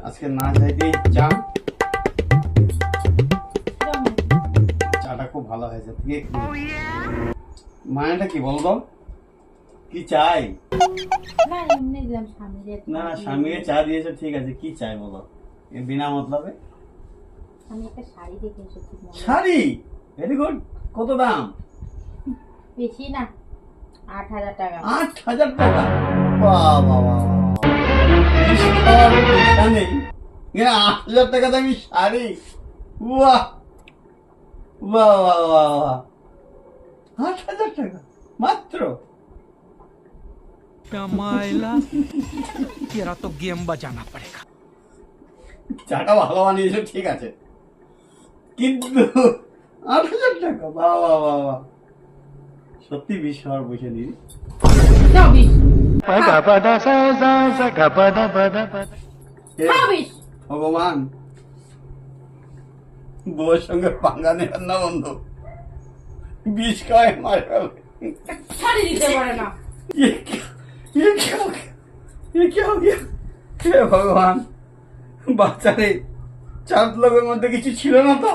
আজকে না চাইতেই চা, চাটা খুব ভালো হয়েছে। মানেটা কি বলতো, কি চাই? না স্বামীকে চা দিয়েছে ঠিক আছে, কি চাই বলো বিনা মতলবে? আমি একটা শাড়ি দেখে এসেছি। শাড়ি? Very good. কত দাম? বেশি না, ৮,০০০ টাকা। ৮,০০০ টাকা? বাহ বাহ বাহ, ৮,০০০ টাকা দামি শাড়ি? বাহ বাহ বাহ বাহ, ৮,০০০ টাকা মাত্র? तेरा तो गेम बजाना पड़ेगा। চাটা ভালো বানিয়েছো ঠিক আছে, কিন্তু ৮,০০০ টাকা? বাহ বাহ বাহ বাহ, সত্যি বিস্ময় বসে দিই। ভগবান, বউয়ের সঙ্গে পাঙ্গা নেবেন না বন্ধু, বিষ খায় মারে ফেলবে। শাড়ি দিতে পারে না। হে ভগবান, বাচ্চারে 4 লোকের মধ্যে কিছু ছিল না তো?